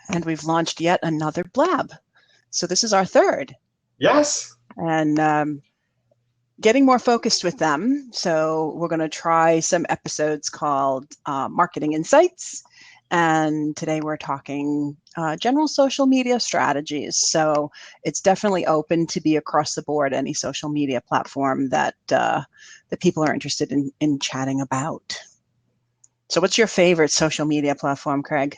and we've launched yet another Blab. So this is our third. Yes. And getting more focused with them. So we're going to try some episodes called Marketing Insights. And today we're talking general social media strategies. So it's definitely open to be across the board, any social media platform that people are interested in chatting about. So what's your favorite social media platform, Craig?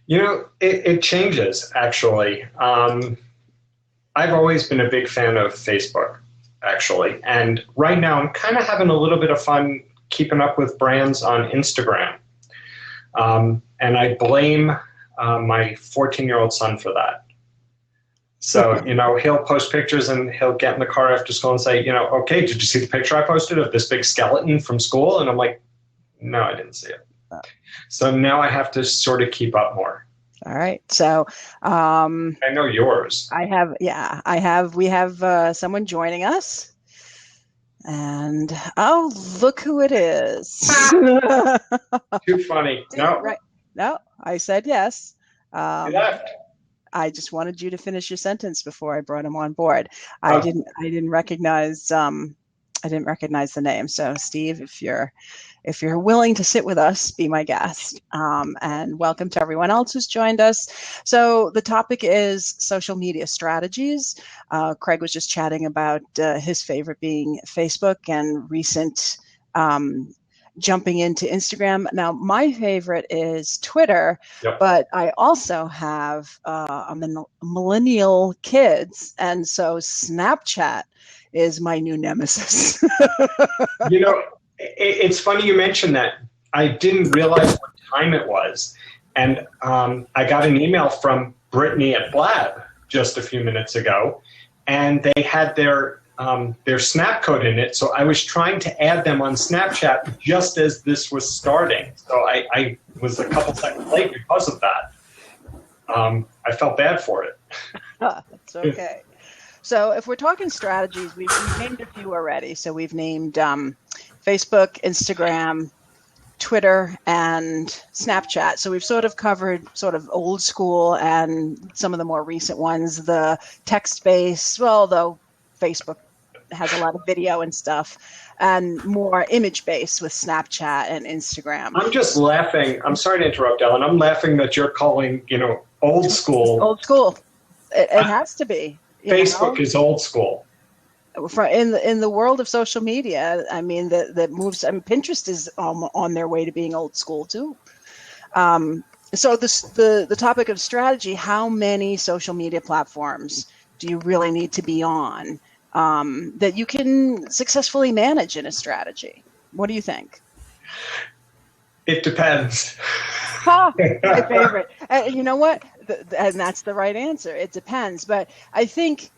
You know, it changes, actually. I've always been a big fan of Facebook, actually. And right now I'm kind of having a little bit of fun keeping up with brands on Instagram. And I blame my 14-year-old son for that. So, you know, he'll post pictures and he'll get in the car after school and say, you know, okay, did you see the picture I posted of this big skeleton from school? And I'm like, no, I didn't see it. So now I have to sort of keep up more. All right. So I know yours. We have someone joining us. And oh, look who it is. Too funny. No. Right. No, I said yes. You left. I just wanted you to finish your sentence before I brought him on board. I didn't recognize the name. So Steve, if you're willing to sit with us, be my guest. And welcome to everyone else who's joined us. So the topic is social media strategies. Craig was just chatting about his favorite being Facebook and recent jumping into Instagram. Now, my favorite is Twitter, Yep. But I also have millennial kids, and so Snapchat is my new nemesis. You know, it's funny you mentioned that. I didn't realize what time it was. And I got an email from Brittany at Blab just a few minutes ago, and they had their Snap code in it. So I was trying to add them on Snapchat just as this was starting. So I was a couple seconds late because of that. I felt bad for it. It's okay. So if we're talking strategies, we've named a few already. So we've named Facebook, Instagram, Twitter, and Snapchat. So we've sort of covered sort of old school and some of the more recent ones, the text-based, well, though Facebook has a lot of video and stuff, and more image-based with Snapchat and Instagram. I'm just laughing. I'm sorry to interrupt, Ellen. I'm laughing that you're calling, old school. Old school. It has to be. Facebook is old school. In the world of social media, I mean, that moves. I mean, Pinterest is on their way to being old school too. So the topic of strategy: how many social media platforms do you really need to be on that you can successfully manage in a strategy? What do you think? It depends. My favorite. You know what? And that's the right answer. It depends. But I think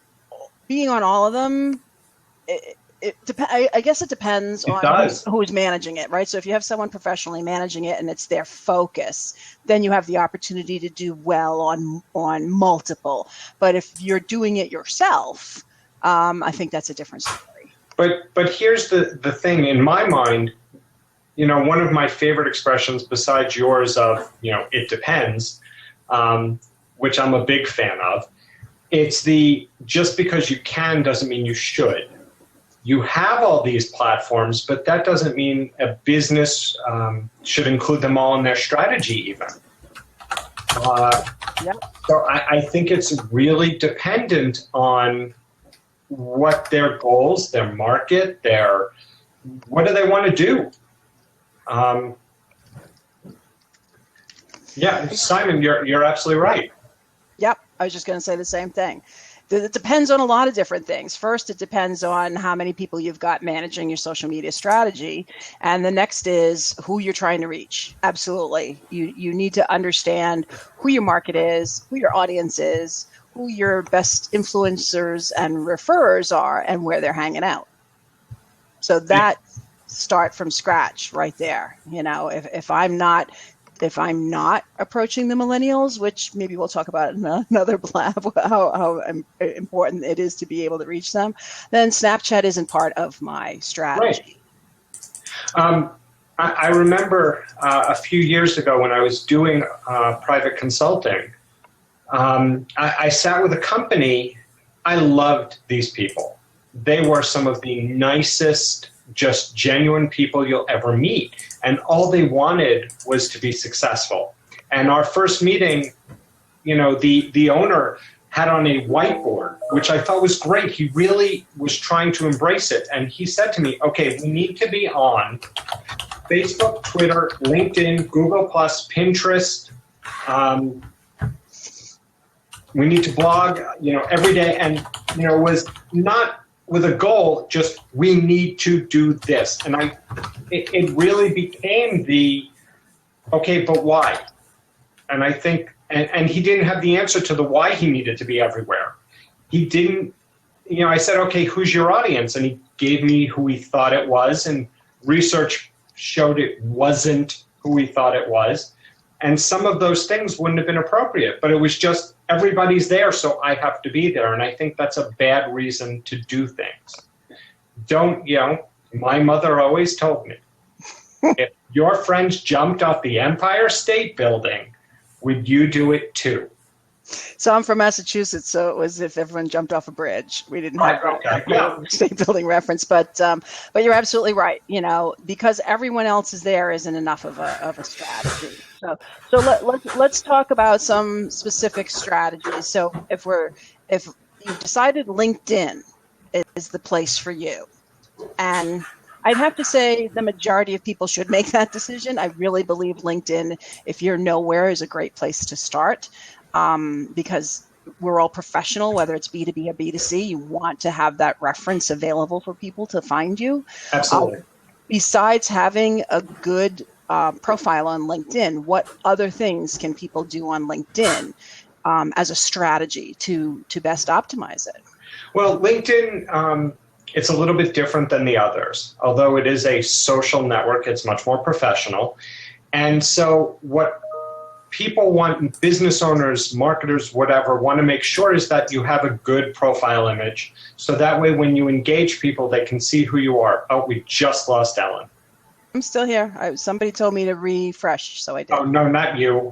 being on all of them, I guess it depends on who's managing it, right? So if you have someone professionally managing it and it's their focus, then you have the opportunity to do well on multiple. But if you're doing it yourself, I think that's a different story. But here's the thing in my mind. One of my favorite expressions besides yours of, it depends, which I'm a big fan of. It's just because you can doesn't mean you should. You have all these platforms, but that doesn't mean a business should include them all in their strategy even. So I think it's really dependent on what their goals, their market, what do they want to do? Simon, you're absolutely right. Yep, I was just going to say the same thing. It depends on a lot of different things. First, it depends on how many people you've got managing your social media strategy. And the next is who you're trying to reach. Absolutely. You need to understand who your market is, who your audience is, who your best influencers and referrers are, and where they're hanging out. So that start from scratch right there. If I'm not approaching the millennials, which maybe we'll talk about in another Blab, how important it is to be able to reach them, then Snapchat isn't part of my strategy. Right. I remember a few years ago when I was doing private consulting, I sat with a company. I loved these people. They were some of the nicest, just genuine people you'll ever meet. And all they wanted was to be successful. And our first meeting, the owner had on a whiteboard, which I thought was great. He really was trying to embrace it. And he said to me, okay, we need to be on Facebook, Twitter, LinkedIn, Google+, Pinterest. We need to blog, every day. And, it was not with a goal, just we need to do this. And it really became okay, but why? And I think, and he didn't have the answer to the why he needed to be everywhere. He didn't, I said, okay, who's your audience? And he gave me who he thought it was, and research showed it wasn't who he thought it was. And some of those things wouldn't have been appropriate, but it was just everybody's there, so I have to be there. And I think that's a bad reason to do things. My mother always told me, if your friends jumped off the Empire State Building, would you do it too? So I'm from Massachusetts, so it was if everyone jumped off a bridge. We didn't have a state building reference, but you're absolutely right. Because everyone else is there isn't enough of a strategy. So let's talk about some specific strategies. So if you've decided LinkedIn is the place for you, and I'd have to say the majority of people should make that decision. I really believe LinkedIn, if you're nowhere, is a great place to start. Because we're all professional, whether it's B2B or B2C, you want to have that reference available for people to find you. Absolutely. Besides having a good profile on LinkedIn, what other things can people do on LinkedIn as a strategy to best optimize it? Well, LinkedIn, it's a little bit different than the others. Although it is a social network, it's much more professional. And so what people want, business owners, marketers, whatever, want to make sure is that you have a good profile image. So that way when you engage people, they can see who you are. Oh, we just lost Ellen. I'm still here. Somebody told me to refresh, so I did. Oh, no, not you.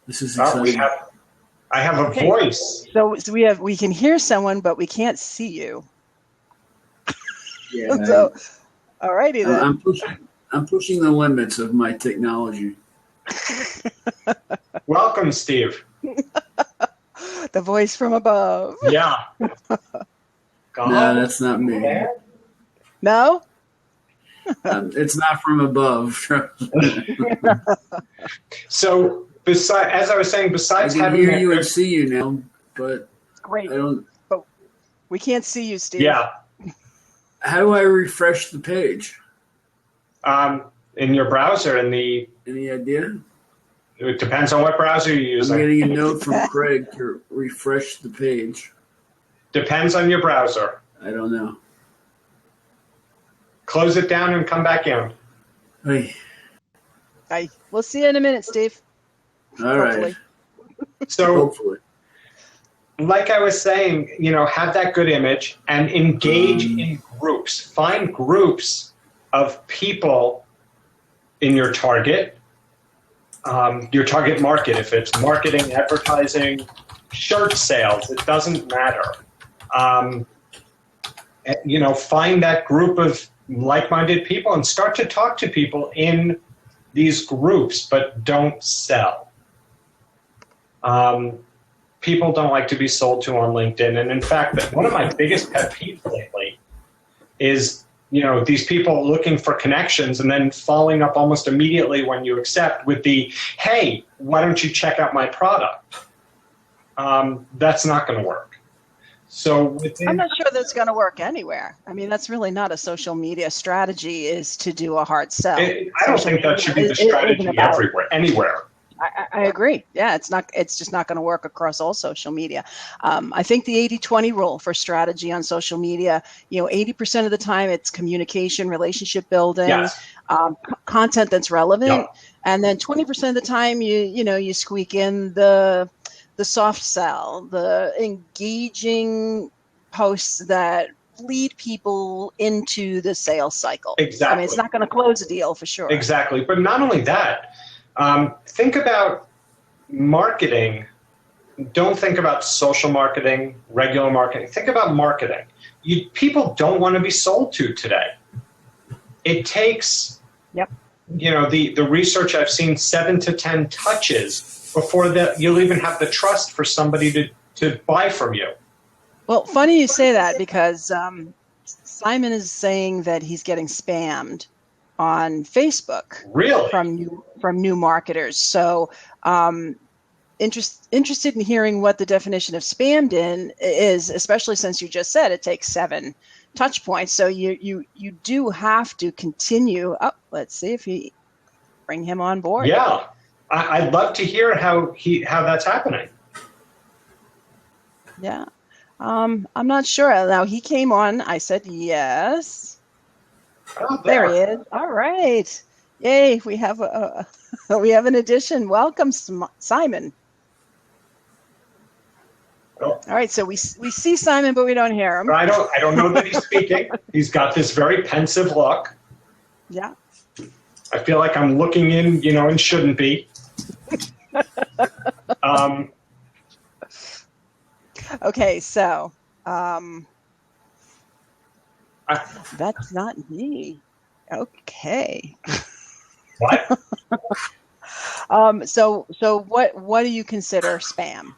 This is exciting. I have a voice. So we can hear someone, but we can't see you. Yeah. So, all righty then. I'm pushing the limits of my technology. Welcome, Steve. The voice from above. Yeah. No, that's not me. No? It's not from above. So, as I was saying, besides I can having hear you and see you now, but Great. I don't. But we can't see you, Steve. Yeah. How do I refresh the page? In your browser, Any idea? it depends on what browser you're using. I'm getting a note from Craig to refresh the page. Depends on your browser. I don't know. Close it down and come back in. Hey. We'll see you in a minute, Steve. All right. So, Hopefully. like I was saying, have that good image and engage in groups. Find groups of people in your target market. If it's marketing, advertising, shirt sales, it doesn't matter. Find that group of like-minded people and start to talk to people in these groups, but don't sell. People don't like to be sold to on LinkedIn. And in fact, one of my biggest pet peeves lately is these people looking for connections and then following up almost immediately when you accept with the, hey, why don't you check out my product? That's not going to work. So I'm not sure that's going to work anywhere. I mean, that's really not a social media strategy, is to do a hard sell. I don't think that should be the strategy anywhere. I agree. Yeah, it's just not going to work across all social media. I think the 80-20 rule for strategy on social media, 80% of the time it's communication, relationship building, yes. Content that's relevant. Yep. And then 20% of the time you squeak in the soft sell, the engaging posts that lead people into the sales cycle. Exactly. I mean, it's not going to close a deal for sure. Exactly. But not only that, Think about marketing. Don't think about social marketing, regular marketing. Think about marketing. People don't want to be sold to today. It takes, Yep. The research I've seen, 7 to 10 touches before you'll even have the trust for somebody to buy from you. Well, funny you say that, because Simon is saying that he's getting spammed on Facebook. Really? From new marketers. So interested in hearing what the definition of spammed in is, especially since you just said it takes 7 touch points. So you do have to continue. Oh, let's see if he bring him on board. Yeah, I'd love to hear how that's happening. Yeah. I'm not sure. Now he came on. I said yes. Oh, there he is. All right. Yay! We have an addition. Welcome, Simon. Oh. All right. So we see Simon, but we don't hear him. I don't know that he's speaking. He's got this very pensive look. Yeah. I feel like I'm looking in, and shouldn't be. Okay, so that's not me. Okay. What? So what do you consider spam?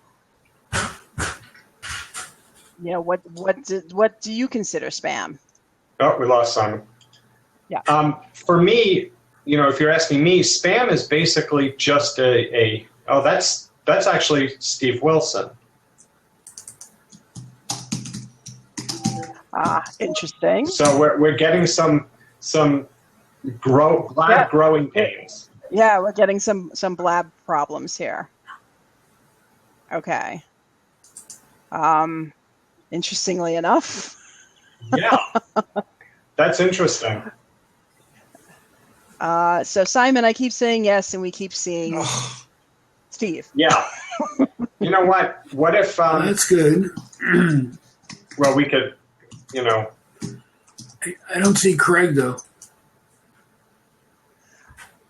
What do you consider spam? Oh, we lost Simon. Yeah. For me, if you're asking me, spam is basically just that's actually Steve Wilson. Interesting. So we're getting some Blab growing pains. Yeah, we're getting some Blab problems here. Okay. Interestingly enough. Yeah. That's interesting. So Simon, I keep saying yes, and we keep seeing Steve. Yeah. You know what? What if? That's good. Well, we could. I don't see Craig though.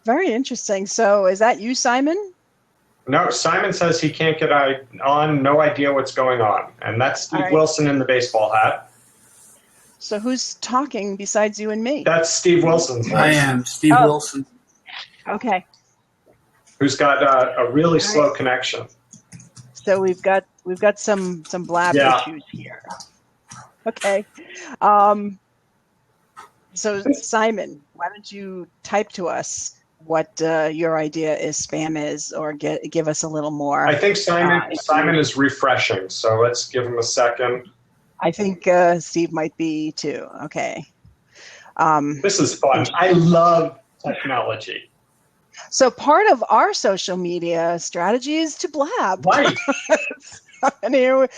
Very interesting. So is that you, Simon? No, Simon says he can't get on. No idea what's going on, and that's Steve Wilson in the baseball hat. So who's talking besides you and me? That's Steve Wilson's voice. I am Steve Wilson. Okay. Who's got a really slow connection. So we've got some Blab issues here. Okay. So Simon, why don't you type to us what your idea is spam is, or give us a little more. I think Simon is refreshing, so let's give him a second. I think Steve might be too. Okay. This is fun. I love technology. So part of our social media strategy is to blab. Right. And here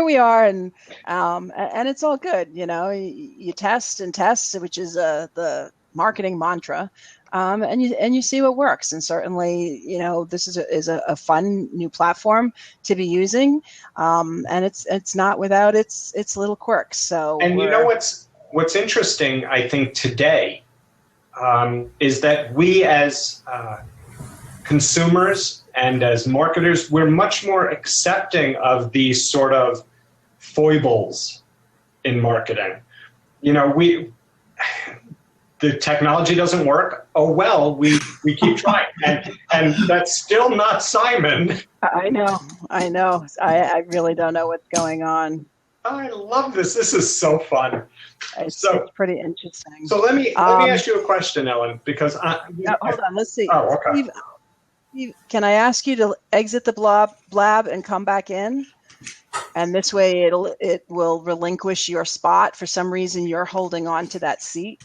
we are, and it's all good. You test and test, which is the marketing mantra, and you see what works. And certainly, this is a fun new platform to be using, and it's not without its little quirks. So, and what's interesting, I think today, is that we as consumers and as marketers, we're much more accepting of these sort of foibles in marketing. The technology doesn't work. Oh, well, we keep trying. And that's still not Simon. I know. I really don't know what's going on. I love this. This is so fun. It's pretty interesting. So let me ask you a question, Ellen, because hold on. Let's see. Oh, okay. Steve, can I ask you to exit the Blab and come back in? And this way it will relinquish your spot. For some reason, you're holding on to that seat.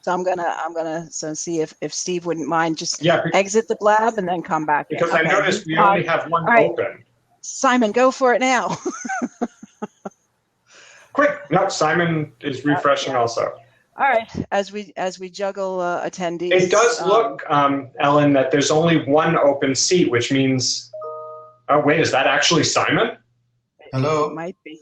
So I'm gonna see if Steve wouldn't mind just exit the Blab and then come back in. Because I noticed we only have one open. Simon, go for it now. Quick! No, Simon is refreshing also. All right, as we juggle attendees. It does look, Ellen, that there's only one open seat, which means. Oh wait, is that actually Simon? Hello. It might be.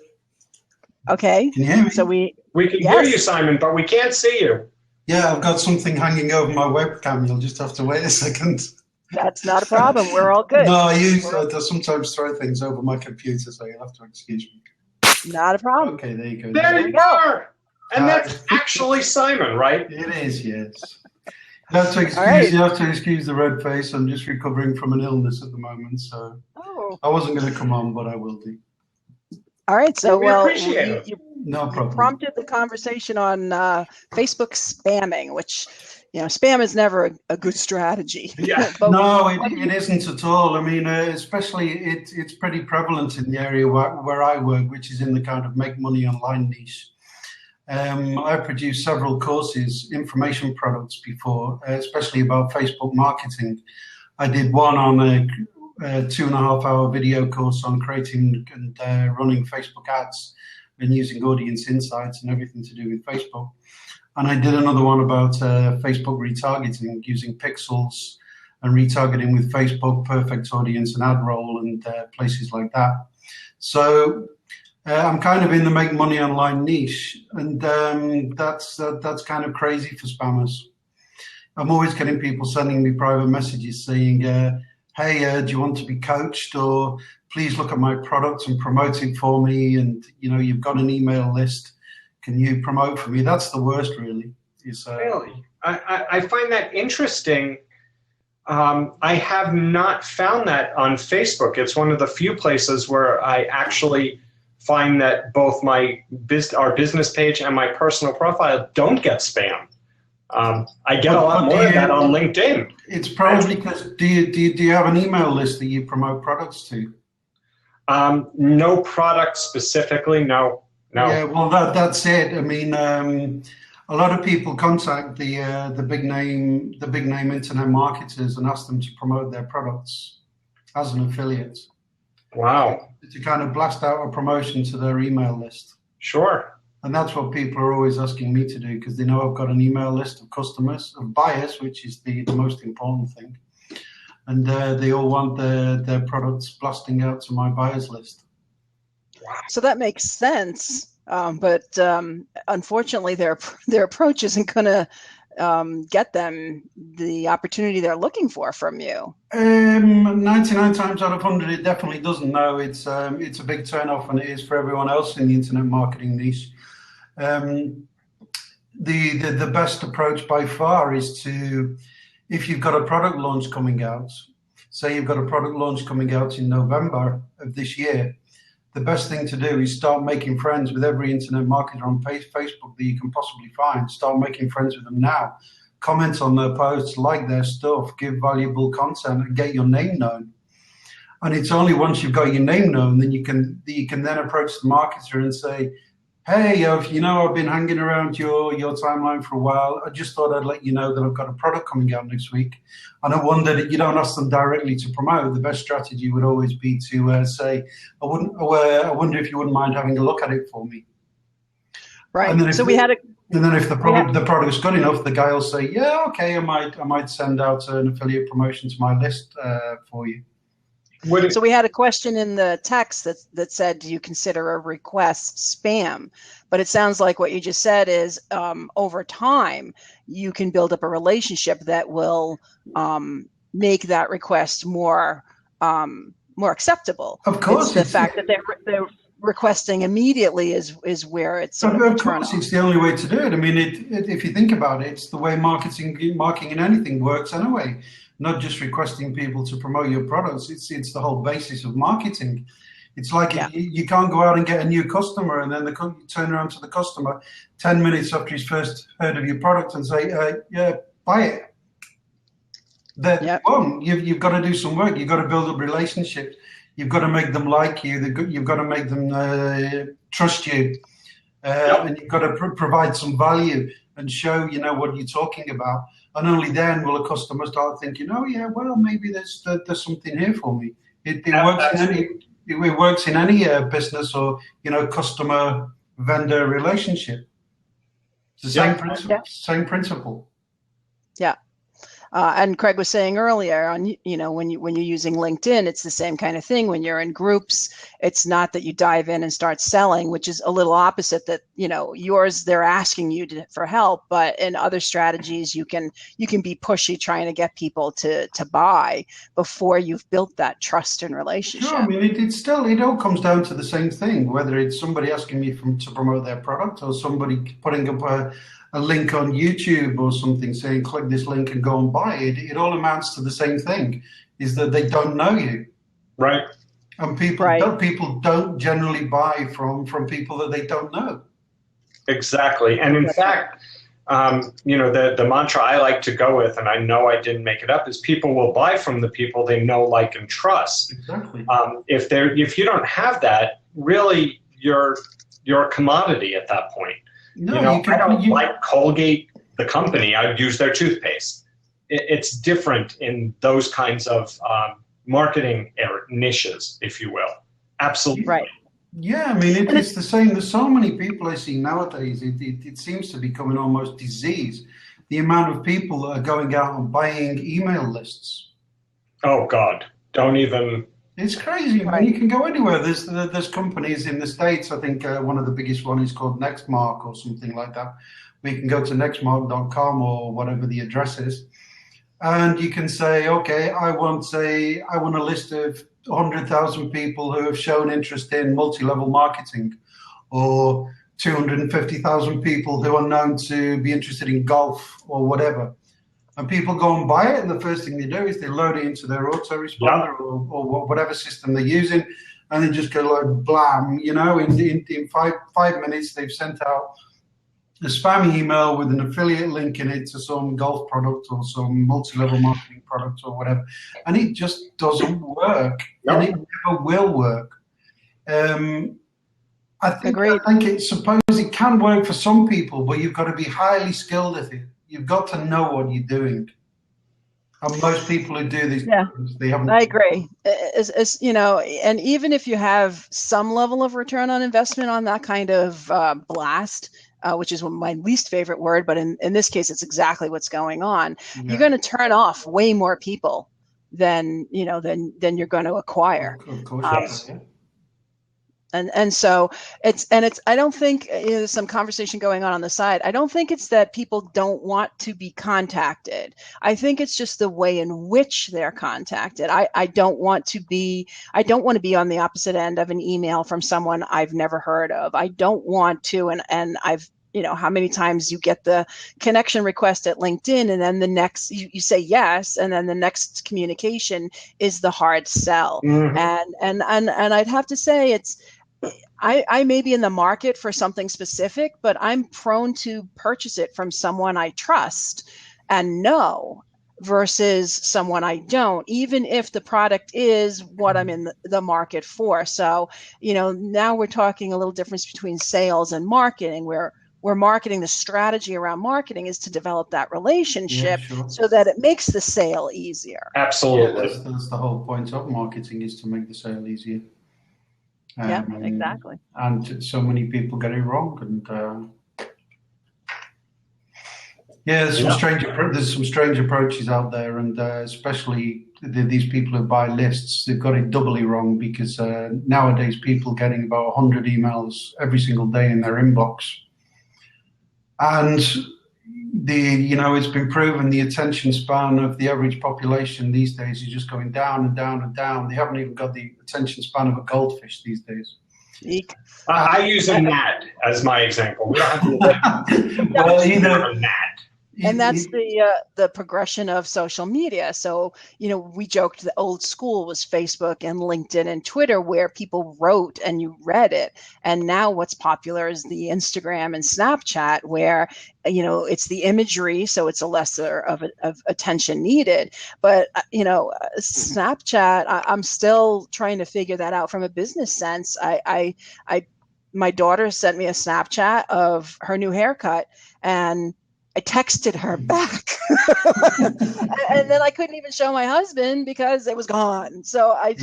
Okay. Can you hear me? So we can hear you, Simon, but we can't see you. Yeah, I've got something hanging over my webcam. You'll just have to wait a second. That's not a problem. We're all good. No, I sometimes throw things over my computer, so you'll have to excuse me. Not a problem. Okay, there you go. There you are! And that's actually Simon, right? It is, yes. You have to excuse the red face. I'm just recovering from an illness at the moment, so I wasn't going to come on, but I will do. All right, so we appreciate it. No problem. You prompted the conversation on Facebook spamming, which, spam is never a good strategy. Yeah. No, it isn't at all. I mean, especially it's pretty prevalent in the area where I work, which is in the kind of make money online niche. I produced several courses, information products before, especially about Facebook marketing. I did one on a 2.5-hour video course on creating and running Facebook ads and using audience insights and everything to do with Facebook. And I did another one about Facebook retargeting using pixels and retargeting with Facebook, perfect audience and ad roll and places like that. So I'm kind of in the make money online niche, and that's kind of crazy for spammers. I'm always getting people sending me private messages saying, hey, do you want to be coached, or please look at my products and promote it for me, and you've got an email list, can you promote for me? That's the worst, really. Really? I find that interesting. I have not found that on Facebook. It's one of the few places where I actually find that both our business page and my personal profile don't get spam. I get a lot more of that on LinkedIn. It's probably because do you have an email list that you promote products to? No product specifically, no. Yeah, well, that's it. I mean, a lot of people contact the big name internet marketers and ask them to promote their products as an affiliate. Wow. To kind of blast out a promotion to their email list. Sure. And that's what people are always asking me to do, because they know I've got an email list of customers, of buyers, which is the most important thing. And they all want their products blasting out to my buyers list. So that makes sense. But unfortunately, their approach isn't going to get them the opportunity they're looking for from you. 99 times out of 100, it definitely doesn't. No, it's a big turnoff, and it is for everyone else in the internet marketing niche. The best approach by far is to, if you've got a product launch coming out, say you've got a product launch coming out in November of this year, the best thing to do is start making friends with every internet marketer on Facebook that you can possibly find. Start making friends with them now. Comment on their posts, like their stuff, give valuable content, and get your name known. And it's only once you've got your name known that you can then approach the marketer and say, hey, I've been hanging around your timeline for a while. I just thought I'd let you know that I've got a product coming out next week. And I wonder that you don't ask them directly to promote. The best strategy would always be to say, I wonder if you wouldn't mind having a look at it for me. Right. And then if the product's good enough, the guy will say, yeah, okay, I might send out an affiliate promotion to my list for you. So we had a question in the text that said, do you consider a request spam? But it sounds like what you just said is over time, you can build up a relationship that will make that request more acceptable. Of course. It's the fact that they're requesting immediately is where it's sort of of course, it's the only way to do it. I mean, if you think about it, it's the way marketing and anything works anyway. Not just requesting people to promote your products. It's the whole basis of marketing. It's like you can't go out and get a new customer and then turn around to the customer 10 minutes after he's first heard of your product and say, yeah, buy it. You've got to do some work. You've got to build up relationships. You've got to make them like you. You've got to make them trust you. And you've got to provide some value and show, what you're talking about. And only then will a customer start thinking, oh yeah, well, maybe there's something here for me. It works in any business or customer vendor relationship. It's the same principle. Yeah. And Craig was saying earlier on, when you're using LinkedIn, it's the same kind of thing. When you're in groups, it's not that you dive in and start selling, which is a little opposite. That yours, they're asking you for help, but in other strategies, you can be pushy, trying to get people to buy before you've built that trust and relationship. Sure, I mean, it all comes down to the same thing. Whether it's somebody asking me to promote their product, or somebody putting up a link on YouTube or something saying, click this link and go and buy it. It all amounts to the same thing, is that they don't know you. Right. And people don't generally buy from people that they don't know. Exactly. And in fact, the mantra I like to go with, and I know I didn't make it up, is people will buy from the people they know, like, and trust. Exactly. If you don't have that, really, you're a commodity at that point. No, I don't like Colgate, the company. I'd use their toothpaste. It's different in those kinds of marketing niches, if you will. Absolutely. Right. Yeah, I mean, it's the same. There's so many people I see nowadays. It seems to be becoming almost disease. The amount of people that are going out and buying email lists. Oh, God. Don't even... It's crazy, man. You can go anywhere. There's companies in the States. I think one of the biggest one is called Nextmark or something like that. We can go to nextmark.com or whatever the address is, and you can say, okay, I want a list of 100,000 people who have shown interest in multi-level marketing, or 250,000 people who are known to be interested in golf or whatever. And people go and buy it, and the first thing they do is they load it into their autoresponder or whatever system they're using, and they just go like blam, in 5 minutes they've sent out a spam email with an affiliate link in it to some golf product or some multi-level marketing product or whatever, and it just doesn't work, and it never will work. I think it can work for some people, but you've got to be highly skilled at it. You've got to know what you're doing. And most people who do these things, they haven't. I agree. And even if you have some level of return on investment on that kind of blast, which is my least favorite word, but in this case, it's exactly what's going on. Yeah. You're going to turn off way more people than you're going to acquire. Of course, And so it's I don't think there's some conversation going on the side. I don't think it's that people don't want to be contacted. I think it's just the way in which they're contacted. I don't want to be on the opposite end of an email from someone I've never heard of. I don't want to, and I've, how many times you get the connection request at LinkedIn, and then the next you say yes, and then the next communication is the hard sell. Mm-hmm. And I'd have to say I may be in the market for something specific, but I'm prone to purchase it from someone I trust and know versus someone I don't, even if the product is what I'm in the market for. So, now we're talking a little difference between sales and marketing, where marketing, the strategy around marketing is to develop that relationship so that it makes the sale easier. Absolutely. Yeah, that's the whole point of marketing, is to make the sale easier. Exactly. And so many people get it wrong, and there's some strange approaches out there, and especially these people who buy lists, they've got it doubly wrong, because nowadays people are getting about 100 emails every single day in their inbox, and it's been proven the attention span of the average population these days is just going down and down and down. They haven't even got the attention span of a goldfish these days. I use a gnat as my example. We don't have to a gnat. And that's the progression of social media. So, we joked the old school was Facebook and LinkedIn and Twitter, where people wrote and you read it. And now what's popular is the Instagram and Snapchat, where, it's the imagery. So it's a lesser of attention needed. But, Snapchat, I'm still trying to figure that out from a business sense. My daughter sent me a Snapchat of her new haircut, and I texted her back, and then I couldn't even show my husband because it was gone. So I'm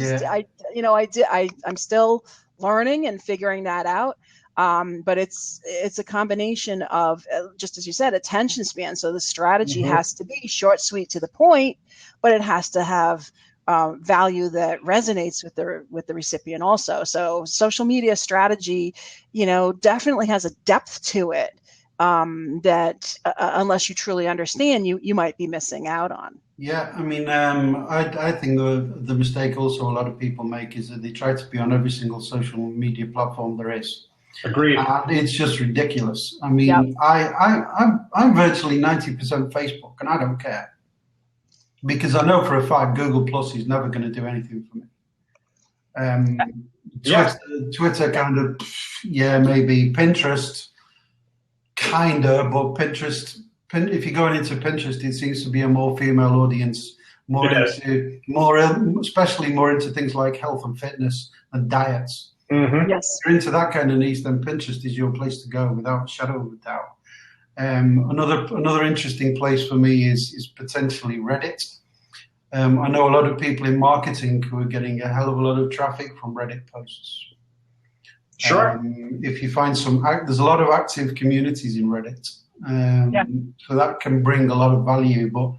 still learning and figuring that out. But it's a combination of, just as you said, attention span. So the strategy has to be short, sweet, to the point, but it has to have value that resonates with the recipient also. So social media strategy, definitely has a depth to it that unless you truly understand, you might be missing out on. Yeah, I mean, I think the mistake also a lot of people make is that they try to be on every single social media platform there is. Agreed. It's just ridiculous. I mean, I'm virtually 90% Facebook, and I don't care. Because I know for a fact Google Plus is never going to do anything for me. Twitter kind of, maybe. Pinterest, kind of, but Pinterest, if you're going into Pinterest, it seems to be a more female audience, especially more into things like health and fitness and diets. Mm-hmm. Yes. If you're into that kind of niche, then Pinterest is your place to go without a shadow of a doubt. Another interesting place for me is potentially Reddit. I know a lot of people in marketing who are getting a hell of a lot of traffic from Reddit posts. Sure. If you find there's a lot of active communities in Reddit, so that can bring a lot of value. But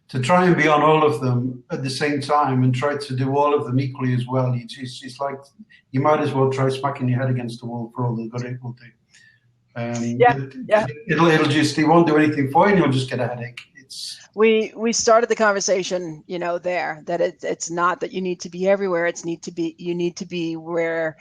to try and be on all of them at the same time and try to do all of them equally as well, it's like you might as well try smacking your head against the wall for all the good it will do. It'll just, it won't do anything for you, and you'll just get a headache. We started the conversation, there, that it's not that you need to be everywhere. You need to be where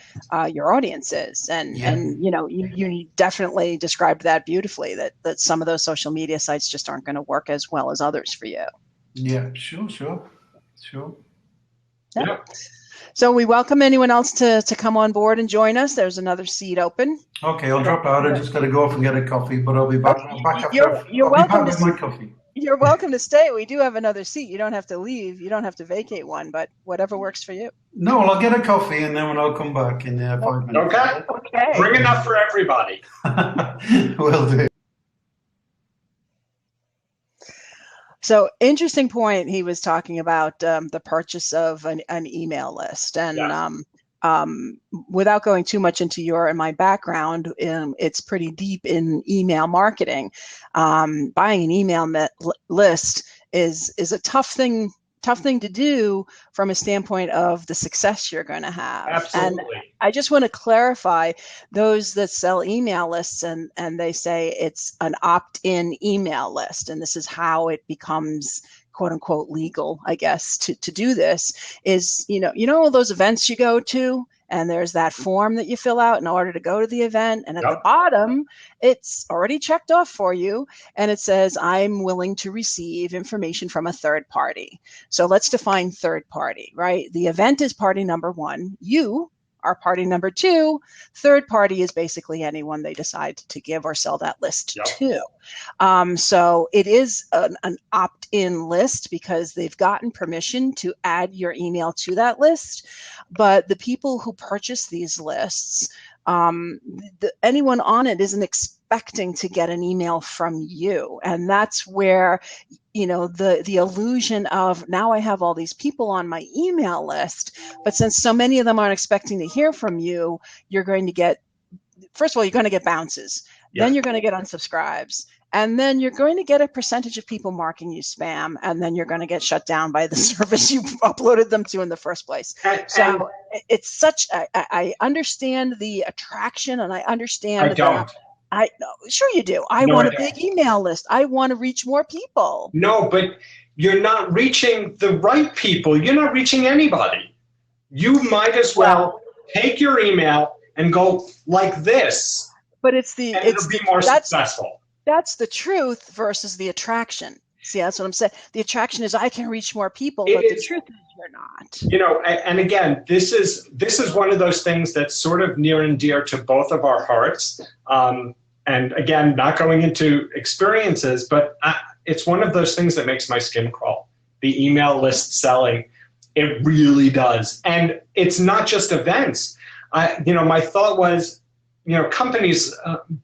your audience is, and you definitely described that beautifully. That some of those social media sites just aren't going to work as well as others for you. Yeah, sure. Yeah. So we welcome anyone else to come on board and join us. There's another seat open. Okay, I'll drop out. I just got to go off and get a coffee, but I'll be back. You're welcome with my coffee. You're welcome to stay. We do have another seat. You don't have to leave. You don't have to vacate one, but whatever works for you. No, well, I'll get a coffee, and then when I'll come back in 5 minutes. Okay. Bring enough for everybody. Will do. So interesting point. He was talking about the purchase of an email list, and without going too much into your and my background, it's pretty deep in email marketing. Buying an email list is a tough thing to do from a standpoint of the success you're going to have. Absolutely. And I just want to clarify those that sell email lists and they say it's an opt-in email list, and this is how it becomes quote unquote legal, I guess, to do this is, all those events you go to, and there's that form that you fill out in order to go to the event. And at the bottom, it's already checked off for you. And it says, I'm willing to receive information from a third party. So let's define third party, right? The event is party number one. You are party number two. Third party is basically anyone they decide to give or sell that list to. So it is an opt-in list because they've gotten permission to add your email to that list. But the people who purchase these lists, anyone on it isn't expecting to get an email from you. And that's where the illusion of now I have all these people on my email list, but since so many of them aren't expecting to hear from you, you're going to get, first of all, you're going to get bounces. Then you're going to get unsubscribes. And then you're going to get a percentage of people marking you spam, and then you're going to get shut down by the service you uploaded them to in the first place. So it's such, I understand the attraction, and I understand. I don't. Sure you do. I want a big email list. I want to reach more people. No, but you're not reaching the right people. You're not reaching anybody. You might as well take your email and go like this. But it'll be more successful. That's the truth versus the attraction. See, that's what I'm saying. The attraction is I can reach more people, but the truth is you're not. And again, this is one of those things that's sort of near and dear to both of our hearts. And again, not going into experiences, but it's one of those things that makes my skin crawl. The email list selling, it really does. And it's not just events. My thought was, companies,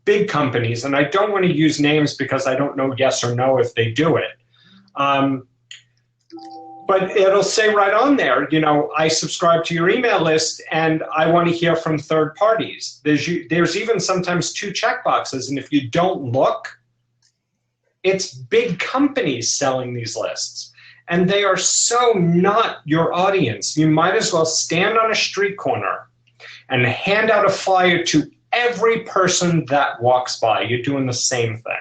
big companies, and I don't want to use names because I don't know yes or no if they do it. But it'll say right on there, I subscribe to your email list and I want to hear from third parties. There's even sometimes 2 checkboxes, and if you don't look, it's big companies selling these lists. And they are so not your audience. You might as well stand on a street corner and hand out a flyer to every person that walks by. You're doing the same thing.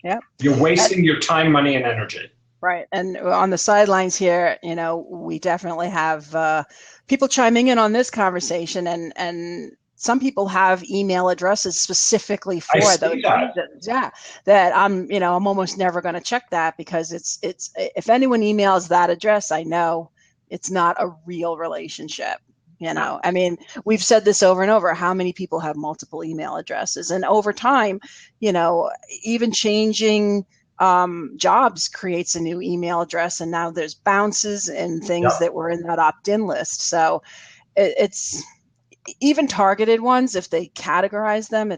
Yeah. You're wasting your time, money, and energy. Right. And on the sidelines here, we definitely have people chiming in on this conversation, and some people have email addresses specifically for those reasons. Yeah. That I'm almost never going to check that, because it's if anyone emails that address, I know it's not a real relationship. I mean, we've said this over and over, how many people have multiple email addresses, and over time, even changing jobs creates a new email address, and now there's bounces and things that were in that opt-in list. So it's even targeted ones, if they categorize them,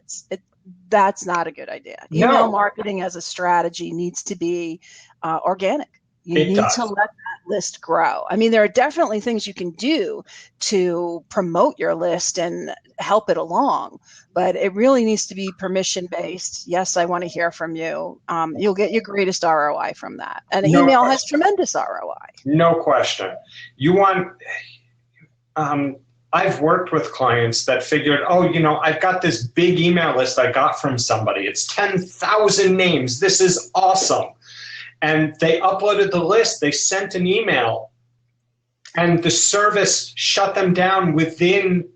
that's not a good idea. Email marketing as a strategy needs to be organic. You need to let that list grow. I mean, there are definitely things you can do to promote your list and help it along, but it really needs to be permission-based. Yes, I want to hear from you. You'll get your greatest ROI from that. And email has tremendous ROI. No question. I've worked with clients that figured, I've got this big email list I got from somebody. It's 10,000 names. This is awesome. And they uploaded the list, they sent an email, and the service shut them down within,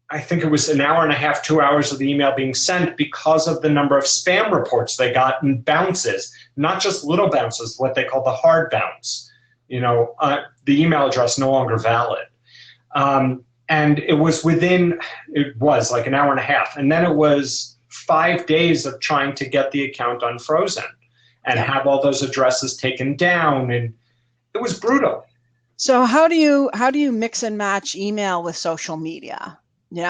I think it was an hour and a half, 2 hours of the email being sent, because of the number of spam reports they got and bounces, not just little bounces, what they call the hard bounce. The email address no longer valid. And it was like an hour and a half. And then it was 5 days of trying to get the account unfrozen and have all those addresses taken down, and it was brutal. So how do you mix and match email with social media?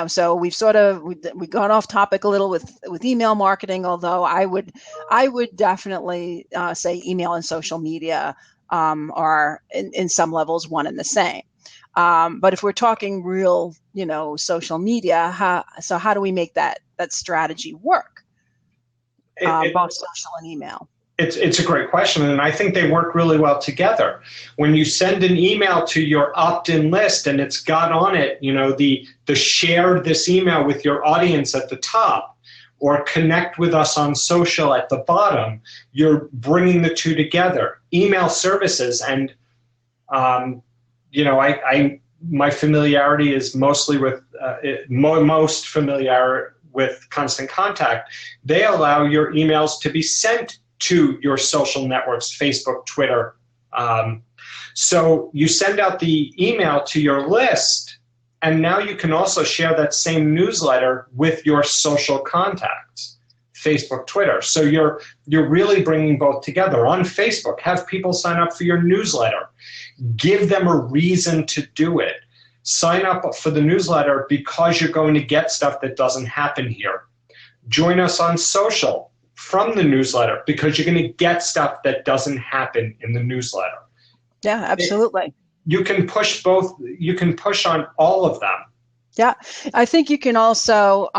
So we've gone off topic a little with email marketing, although I would definitely say email and social media are in some levels one and the same. But if we're talking real, social media, how do we make that strategy work? Both social and email. It's a great question, and I think they work really well together. When you send an email to your opt-in list and it's got on it, the share this email with your audience at the top, or connect with us on social at the bottom, you're bringing the two together. Email services, and my familiarity is mostly with most familiar with Constant Contact. They allow your emails to be sent to your social networks, Facebook, Twitter. So you send out the email to your list, and now you can also share that same newsletter with your social contacts, Facebook, Twitter. So you're really bringing both together. On Facebook, have people sign up for your newsletter. Give them a reason to do it. Sign up for the newsletter because you're going to get stuff that doesn't happen here. Join us on social from the newsletter because you're going to get stuff that doesn't happen in the newsletter. Yeah, absolutely. You can push both. You can push on all of them. Yeah, I think you can also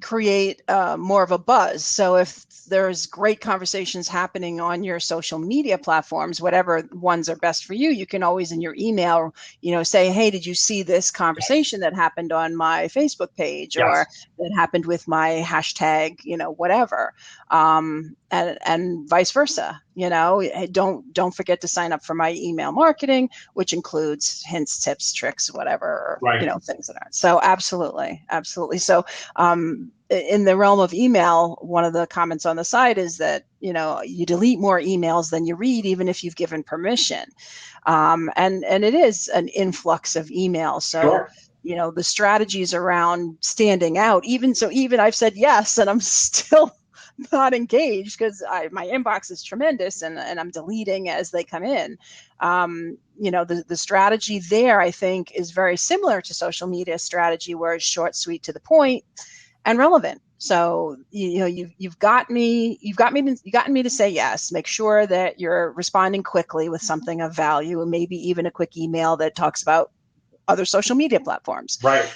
create more of a buzz. So if there's great conversations happening on your social media platforms, whatever ones are best for you, you can always in your email, say, hey, did you see this conversation that happened on my Facebook page, or that happened with my hashtag, whatever, and vice versa. Don't forget to sign up for my email marketing, which includes hints, tips, tricks, whatever, things that aren't. So absolutely. So, in the realm of email, one of the comments on the side is that, you delete more emails than you read, even if you've given permission. And it is an influx of emails. So, sure. The strategies around standing out, even I've said yes, and I'm still not engaged because my inbox is tremendous and I'm deleting as they come in. The strategy there, I think, is very similar to social media strategy, where it's short, sweet, to the point, and relevant. So you've gotten me to say yes. Make sure that you're responding quickly with something of value, and maybe even a quick email that talks about other social media platforms. Right.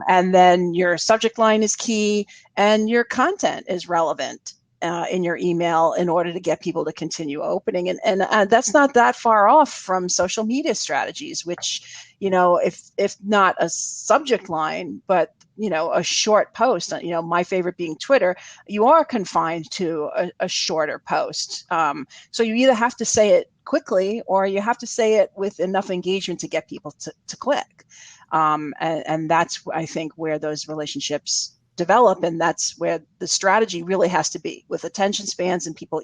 And then your subject line is key, and your content is relevant in your email in order to get people to continue opening. And that's not that far off from social media strategies, which, if not a subject line, but a short post, my favorite being Twitter, you are confined to a shorter post. So you either have to say it quickly, or you have to say it with enough engagement to get people to click. And that's, I think, where those relationships develop, and that's where the strategy really has to be, with attention spans and people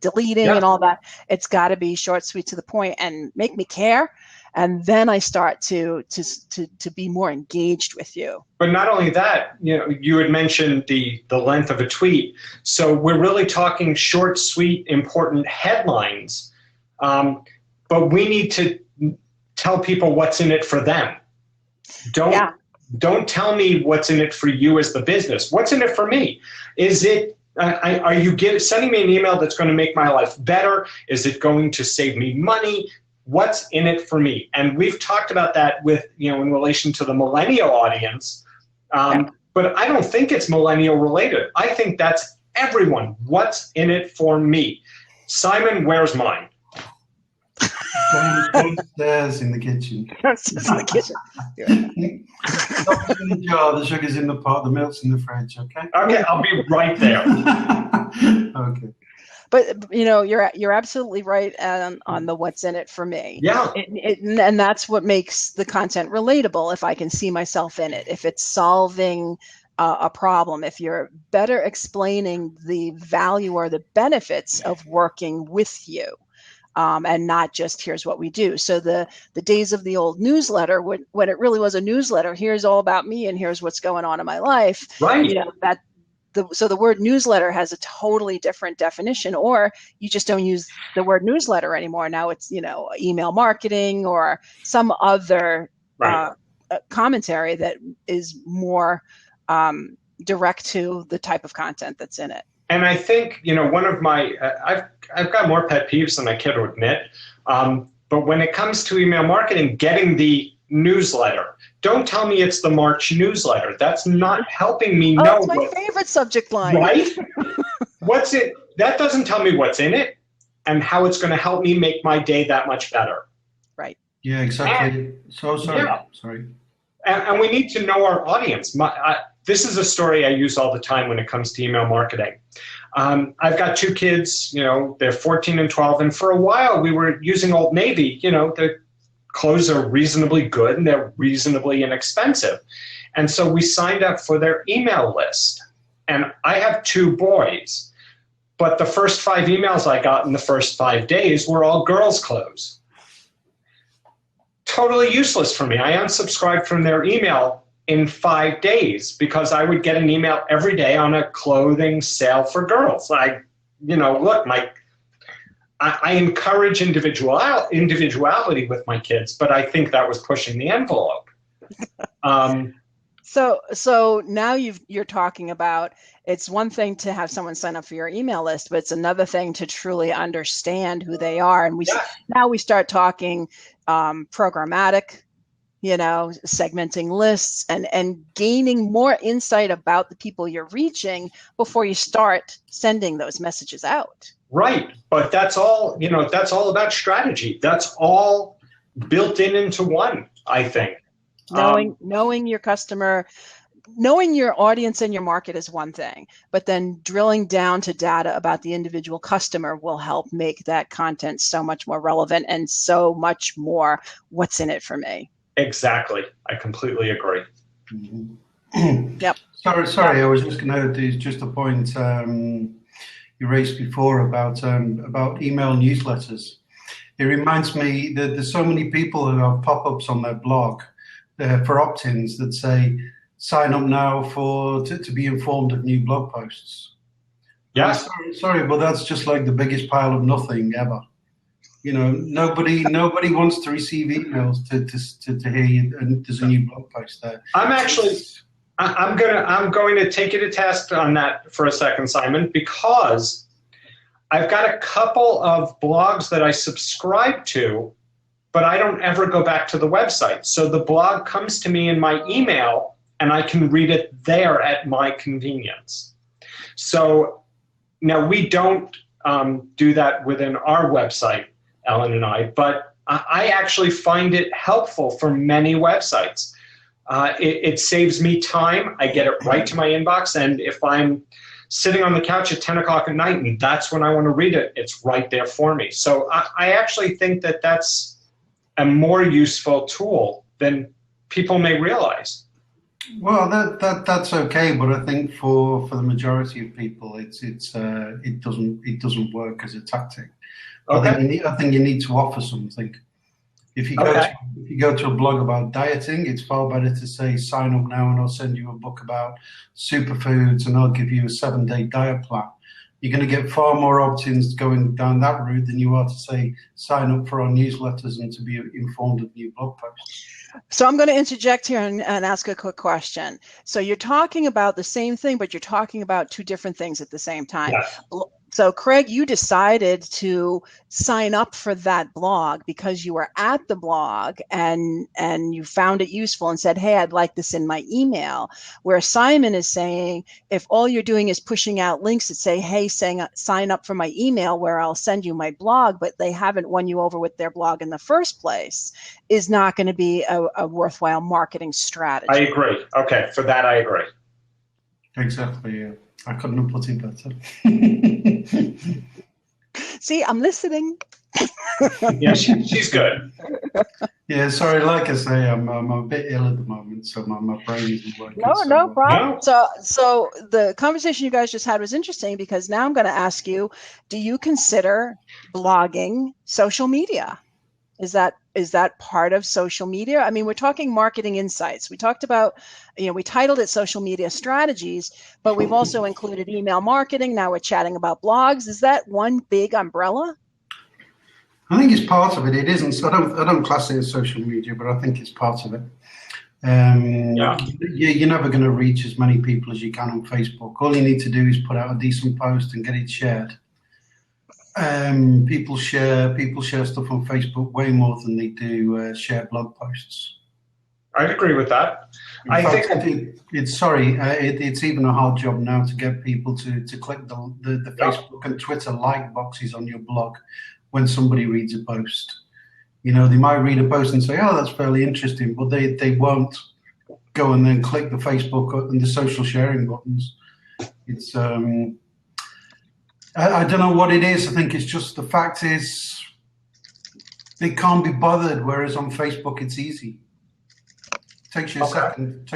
deleting and all that. It's got to be short, sweet, to the point, and make me care. And then I start to be more engaged with you. But not only that, you had mentioned the length of a tweet. So we're really talking short, sweet, important headlines. But we need to tell people what's in it for them. Don't tell me what's in it for you as the business. What's in it for me? Is it, are you sending me an email that's going to make my life better? Is it going to save me money? What's in it for me? And we've talked about that with, in relation to the millennial audience. But I don't think it's millennial related. I think that's everyone. What's in it for me? Simon, where's mine? Downstairs in the kitchen. Downstairs in the kitchen. Coffee's in the jar, the sugar's in the pot, the milk's in the fridge, okay? Okay, I'll be right there. Okay. But you're absolutely right on the what's in it for me. Yeah. And that's what makes the content relatable. If I can see myself in it, if it's solving a problem, if you're better explaining the value or the benefits of working with you, and not just here's what we do. So the days of the old newsletter, when it really was a newsletter, here's all about me and here's what's going on in my life. Right. So the word newsletter has a totally different definition, or you just don't use the word newsletter anymore. Now it's, email marketing or some other commentary that is more direct to the type of content that's in it. And I think, one of my, I've got more pet peeves than I care to admit. But when it comes to email marketing, getting the newsletter, don't tell me it's the March newsletter. That's not helping me know. That's my favorite subject line. Right? What's it? That doesn't tell me what's in it and how it's going to help me make my day that much better. Right. Yeah, exactly. And, Sorry. And we need to know our audience. This is a story I use all the time when it comes to email marketing. I've got two kids, they're 14 and 12, and for a while we were using Old Navy. The clothes are reasonably good and they're reasonably inexpensive. And so we signed up for their email list. And I have two boys, but the first 5 emails I got in the first 5 days were all girls' clothes. Totally useless for me. I unsubscribed from their email in 5 days because I would get an email every day on a clothing sale for girls. I encourage individuality with my kids, but I think that was pushing the envelope. So now you're talking about, it's one thing to have someone sign up for your email list, but it's another thing to truly understand who they are. And now we start talking programmatic, segmenting lists and gaining more insight about the people you're reaching before you start sending those messages out. Right. But that's all about strategy. That's all built into one, I think. Knowing your customer, knowing your audience and your market is one thing, but then drilling down to data about the individual customer will help make that content so much more relevant and so much more what's in it for me. Exactly. I completely agree. Mm-hmm. Yep. Sorry. I was just going to do just a point you raised before about email newsletters. It reminds me that there's so many people who have pop-ups on their blog for opt-ins that say, sign up now to be informed of new blog posts. Yeah. Sorry, but that's just like the biggest pile of nothing ever. Nobody wants to receive emails to hear you, and there's a new blog post there. I'm going to take you to task on that for a second, Simon, because I've got a couple of blogs that I subscribe to, but I don't ever go back to the website. So the blog comes to me in my email, and I can read it there at my convenience. So now we don't do that within our website, Ellen and I, but I actually find it helpful for many websites. It saves me time. I get it right to my inbox, and if I'm sitting on the couch at 10 o'clock at night and that's when I want to read it, it's right there for me. So I actually think that that's a more useful tool than people may realize. Well, that's okay, but I think for the majority of people, it doesn't work as a tactic. Okay. I think you need to offer something. If you go to a blog about dieting, it's far better to say sign up now and I'll send you a book about superfoods and I'll give you a 7-day diet plan. You're going to get far more opt-ins going down that route than you are to say sign up for our newsletters and to be informed of new blog posts. So I'm going to interject here and ask a quick question. So you're talking about the same thing, but you're talking about two different things at the same time. Yes. So Craig, you decided to sign up for that blog because you were at the blog and you found it useful and said, hey, I'd like this in my email. Where Simon is saying, if all you're doing is pushing out links that say, hey, sign up for my email where I'll send you my blog, but they haven't won you over with their blog in the first place, is not going to be a worthwhile marketing strategy. I agree. Okay, for that I agree. Exactly, yeah. I couldn't have put it better. See, I'm listening. Yeah, she's good. Yeah, sorry, like I say, I'm a bit ill at the moment, so my brain isn't working. No problem. No. So the conversation you guys just had was interesting because now I'm going to ask you, do you consider blogging social media? Is that part of social media? I mean, we're talking marketing insights. We talked about, we titled it social media strategies, but we've also included email marketing. Now we're chatting about blogs. Is that one big umbrella? I think it's part of it. It isn't. I don't class it as social media, but I think it's part of it. You're never going to reach as many people as you can on Facebook. All you need to do is put out a decent post and get it shared. People share stuff on Facebook way more than they do share blog posts. I agree with that. It's even a hard job now to get people to click the Facebook and Twitter like boxes on your blog when somebody reads a post. They might read a post and say, oh, that's fairly interesting, but they won't go and then click the Facebook and the social sharing buttons. It's I don't know what it is. I think it's just the fact is they can't be bothered, whereas on Facebook it's easy. Takes you a second.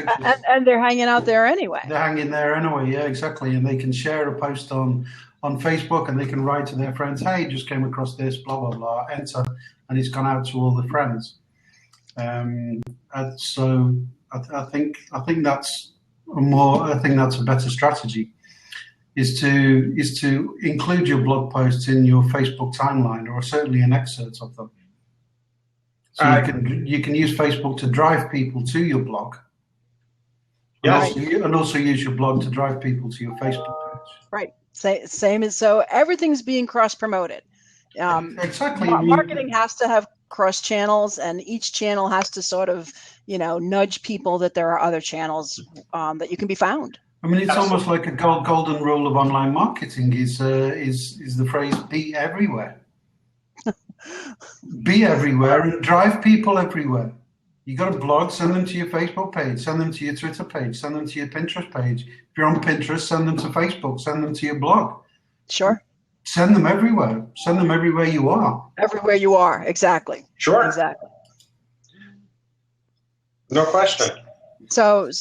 And they're hanging out there anyway. They're hanging there anyway, yeah, exactly. And they can share a post on Facebook and they can write to their friends, hey, just came across this, blah, blah, blah, enter, and it's gone out to all the friends. So I think that's a better strategy. Is to include your blog posts in your Facebook timeline, or certainly an excerpt of them. So you can use Facebook to drive people to your blog. Yes. And also use your blog to drive people to your Facebook page. Right. Same as so everything's being cross promoted. Exactly. Marketing has to have cross channels, and each channel has to sort of nudge people that there are other channels that you can be found. I mean, it's almost like a golden rule of online marketing is the phrase "be everywhere." Be everywhere and drive people everywhere. You got a blog, send them to your Facebook page, send them to your Twitter page, send them to your Pinterest page. If you're on Pinterest, send them to Facebook, send them to your blog. Sure. Send them everywhere. Send them everywhere you are. Everywhere you are, exactly. Sure. Exactly. No question. So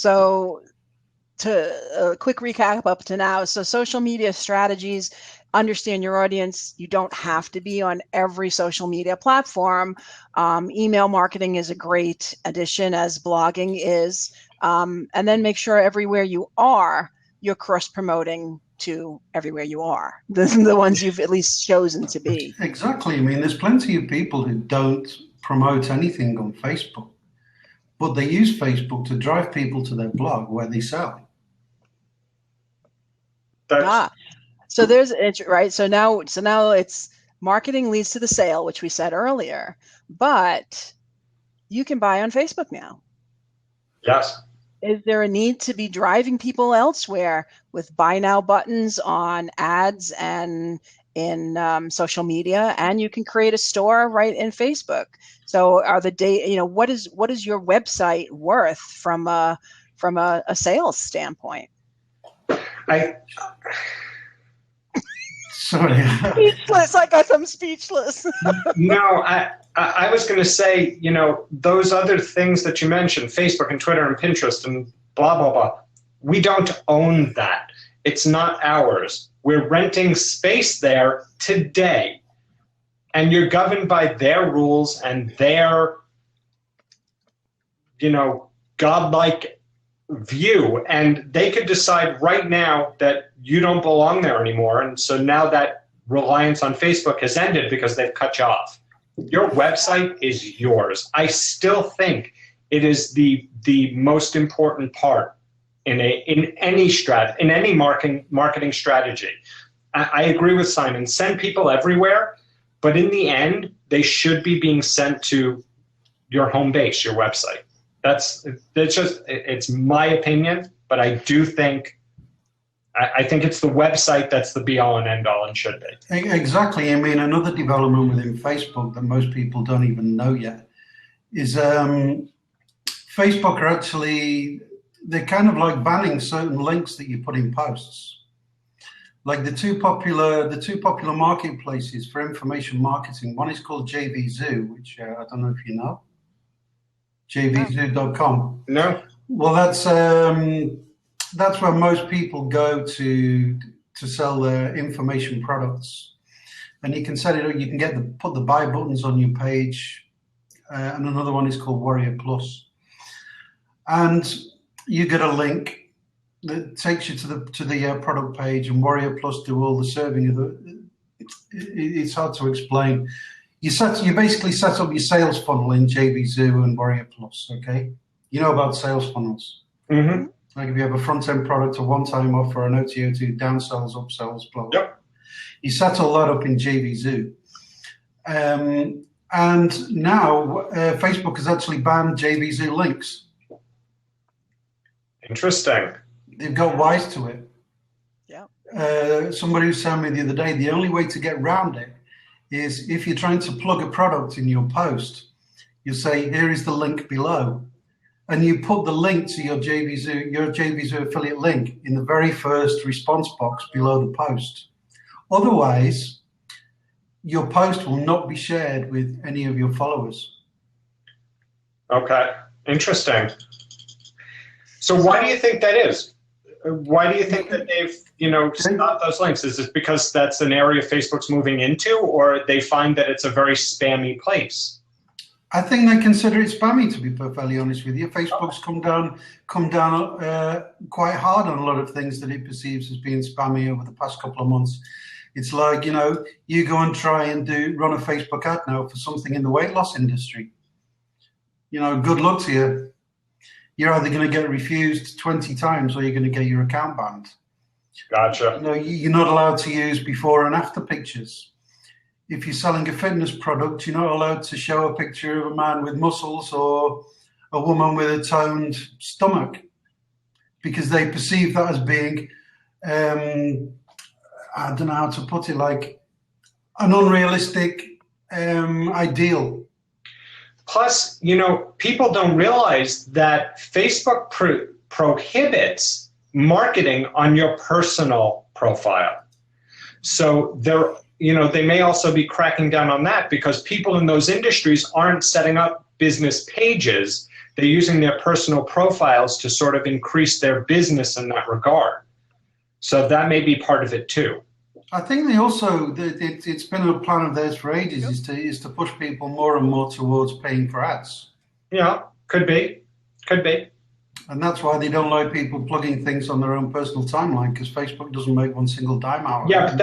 to a quick recap up to now. So social media strategies, understand your audience. You don't have to be on every social media platform. Email marketing is a great addition, as blogging is. And then make sure everywhere you are, you're cross-promoting to everywhere you are. The ones you've at least chosen to be. Exactly. I mean, there's plenty of people who don't promote anything on Facebook. but they use Facebook to drive people to their blog where they sell. So there's right. So now it's marketing leads to the sale, which we said earlier, but you can buy on Facebook now. Yes. Is there a need to be driving people elsewhere with buy now buttons on ads and in social media? And you can create a store right in Facebook. So what is your website worth from a sales standpoint? Sorry. Speechless. I got them speechless. No, I was going to say, those other things that you mentioned, Facebook and Twitter and Pinterest and blah, blah, blah, we don't own that. It's not ours. We're renting space there today. And you're governed by their rules and their, godlike view. And they could decide right now that you don't belong there anymore. And so now that reliance on Facebook has ended because they've cut you off. Your website is yours. I still think it is the most important part in any marketing strategy. I agree with Simon. Send people everywhere, but in the end, they should be being sent to your home base, your website. It's my opinion, but I do think it's the website that's the be all and end all and should be. Exactly. I mean, another development within Facebook that most people don't even know yet is Facebook are actually, they're kind of like banning certain links that you put in posts. Like the two popular marketplaces for information marketing. One is called JVZoo, which I don't know if you know. JVZoo.com. No. Well, that's where most people go to sell their information products, and you can set it up. You can put the buy buttons on your page, and another one is called Warrior Plus, and you get a link that takes you to the product page, and Warrior Plus do all the serving of the. It's hard to explain. You basically set up your sales funnel in JVZoo and Warrior Plus. Okay, you know about sales funnels. Mm-hmm. Like if you have a front-end product, a one-time offer, an OTO2, downsells, upsells, blah, blah. Yep. You set all that up in JVZoo. And now Facebook has actually banned JVZoo links. Interesting. They've got wise to it. Yeah. Somebody was telling me the other day, the only way to get around it is if you're trying to plug a product in your post, you say, here is the link below. And you put the link to your JVZoo affiliate link in the very first response box below the post. Otherwise, your post will not be shared with any of your followers. Okay, interesting. So why do you think that is? Why do you think that they've, stopped those links? Is it because that's an area Facebook's moving into, or they find that it's a very spammy place? I think they consider it spammy, to be perfectly honest with you. Facebook's come down quite hard on a lot of things that it perceives as being spammy over the past couple of months. It's like, you go and try and run a Facebook ad now for something in the weight loss industry. Good luck to you. You're either going to get refused 20 times or you're going to get your account banned. Gotcha. You're not allowed to use before and after pictures. If you're selling a fitness product, you're not allowed to show a picture of a man with muscles or a woman with a toned stomach because they perceive that as being, I don't know how to put it, like an unrealistic ideal. Plus, people don't realize that Facebook prohibits marketing on your personal profile. So they may also be cracking down on that because people in those industries aren't setting up business pages. They're using their personal profiles to sort of increase their business in that regard. So that may be part of it too. I think they also, it's been a plan of theirs for ages, is to push people more and more towards paying for ads. Yeah, could be. And that's why they don't like people plugging things on their own personal timeline, because Facebook doesn't make one single dime out of it. Yeah, but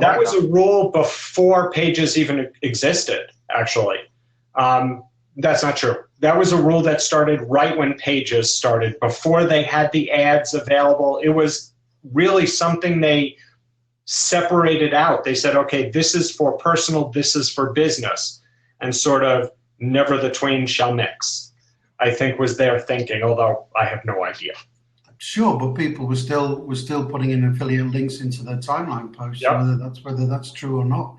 that was a rule before pages even existed, actually. That's not true. That was a rule that started right when Pages started, before they had the ads available. It was really something they separated out. They said, okay, this is for personal, this is for business, and sort of never the twain shall mix, I think was their thinking, although I have no idea. Sure, but people were still putting in affiliate links into their timeline posts, Yep. whether that's true or not.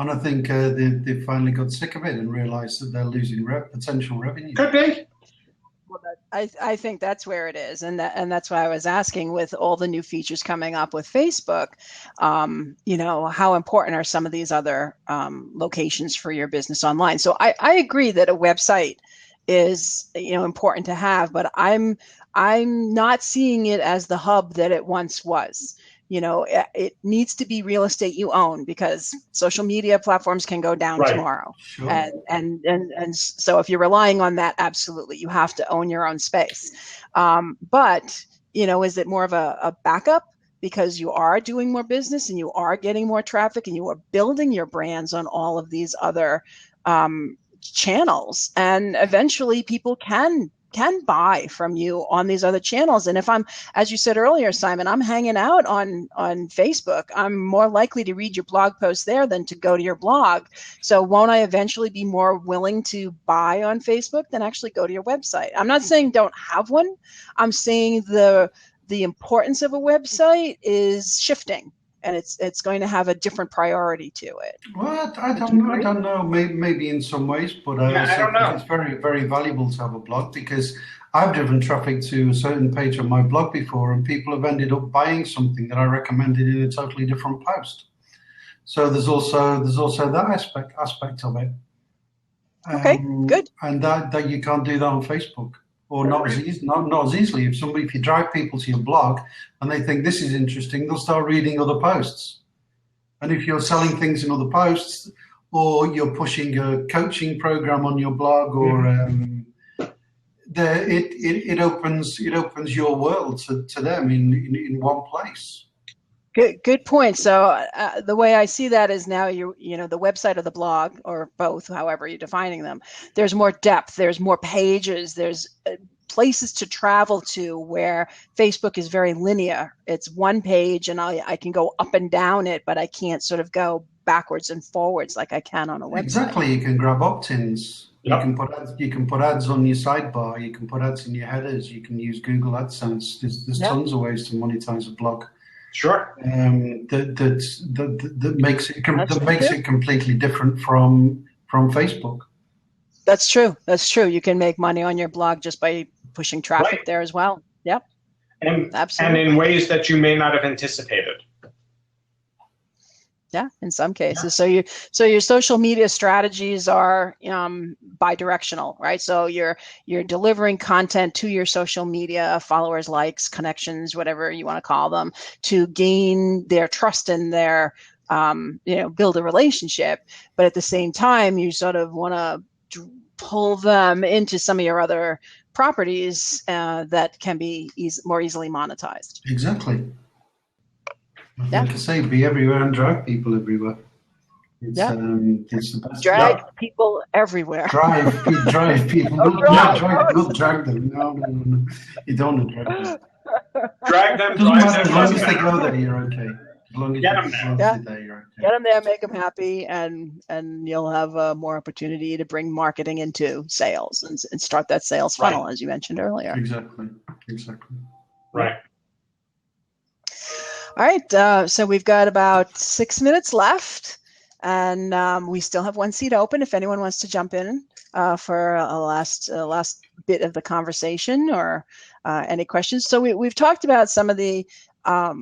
And I think they finally got sick of it and realized that they're losing potential revenue. Could be. Well, I think that's where it is, and that's why I was asking, with all the new features coming up with Facebook, how important are some of these other locations for your business online? So I agree that a website is important to have, but I'm not seeing it as the hub that it once was. It needs to be real estate you own, because social media platforms can go down tomorrow. Sure. And so if you're relying on that, absolutely, you have to own your own space. But, is it more of a backup because you are doing more business and you are getting more traffic and you are building your brands on all of these other channels, and eventually people can buy from you on these other channels. And if I'm, as you said earlier, Simon, I'm hanging out on Facebook, I'm more likely to read your blog post there than to go to your blog. So won't I eventually be more willing to buy on Facebook than actually go to your website? I'm not saying don't have one. I'm saying the importance of a website is shifting, and it's going to have a different priority to it. Well, I don't know. Maybe in some ways, but I don't know. It's very, very valuable to have a blog, because I've driven traffic to a certain page on my blog before, and people have ended up buying something that I recommended in a totally different post. So there's also that aspect of it. Okay, good. And that you can't do that on Facebook. Or not as easily. If you drive people to your blog and they think this is interesting, they'll start reading other posts. And if you're selling things in other posts, or you're pushing a coaching program on your blog, or it opens your world to them in one place. Good point. So the way I see that is now the website or the blog, or both, however you're defining them, there's more depth, there's more pages, there's places to travel to, where Facebook is very linear. It's one page and I can go up and down it, but I can't sort of go backwards and forwards like I can on a website. Exactly. You can grab opt-ins. Yep. You can put ads on your sidebar. You can put ads in your headers. You can use Google AdSense. There's tons of ways to monetize a blog. Sure. That makes it completely different from Facebook. That's true. You can make money on your blog just by pushing traffic there as well. Yep. And absolutely. And in ways that you may not have anticipated. Yeah, in some cases. So your social media strategies are bi-directional, right? So you're delivering content to your social media followers, likes, connections, whatever you want to call them, to gain their trust and their build a relationship. But at the same time, you sort of want to pull them into some of your other properties that can be more easily monetized. Exactly. Like I say, be everywhere and drag people everywhere. It's the best. Drag people everywhere. Drive people. Not drag them. No. You don't want to drag them. Drag them. As long as they go there, you're okay. As long as Get them there, you're okay. Get them there, make them happy, and you'll have more opportunity to bring marketing into sales and start that sales funnel, as you mentioned earlier. Exactly. Right. All right, so we've got about 6 minutes left, and we still have one seat open if anyone wants to jump in for a last bit of the conversation, or any questions. So we've talked about some of the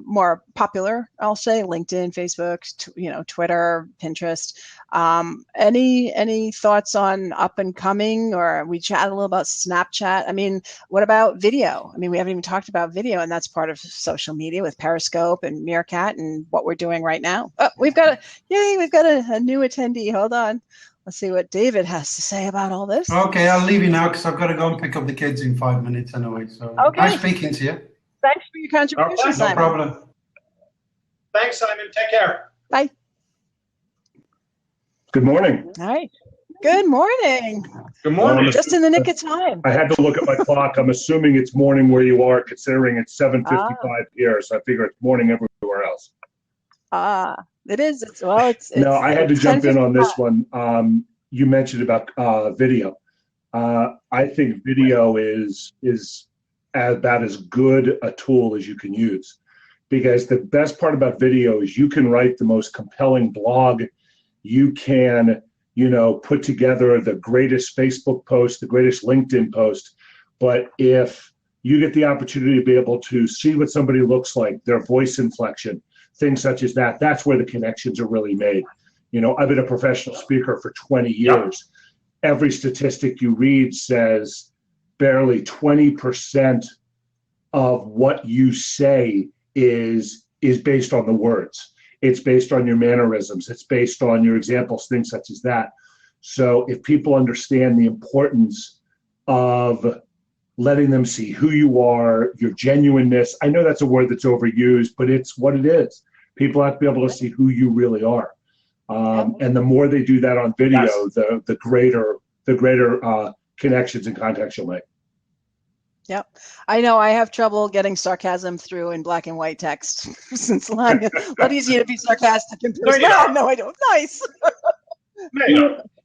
more popular, I'll say, LinkedIn, Facebook, Twitter, Pinterest. Any thoughts on up and coming, or we chatted a little about Snapchat? I mean, what about video? I mean, we haven't even talked about video, and that's part of social media with Periscope and Meerkat and what we're doing right now. Oh, we've got a new attendee. Hold on. Let's see what David has to say about all this. Okay, I'll leave you now because I've got to go and pick up the kids in 5 minutes anyway. So nice speaking to you. Thanks for your contribution, Simon. No problem. Thanks, Simon. Take care. Bye. Good morning. All right. Good morning. Good morning. Just in the nick of time. I had to look at my clock. I'm assuming it's morning where you are, considering it's 7:55 here. So I figure it's morning everywhere else. It is. It's no, I had to jump in on 10:55. this one. You mentioned about video. I think video is about as good a tool as you can use, because the best part about video is you can write the most compelling blog. You can, put together the greatest Facebook post, the greatest LinkedIn post. But if you get the opportunity to be able to see what somebody looks like, their voice inflection, things such as that, that's where the connections are really made. I've been a professional speaker for 20 years. Every statistic you read says barely 20% of what you say is based on the words. It's based on your mannerisms. It's based on your examples, things such as that. So if people understand the importance of letting them see who you are, your genuineness, I know that's a word that's overused, but it's what it is. People have to be able to see who you really are. And the more they do that on video, the greater connections and contacts you'll make. Yep. I know I have trouble getting sarcasm through in black and white text since a lot easier to be sarcastic and point out. No, I don't. Nice.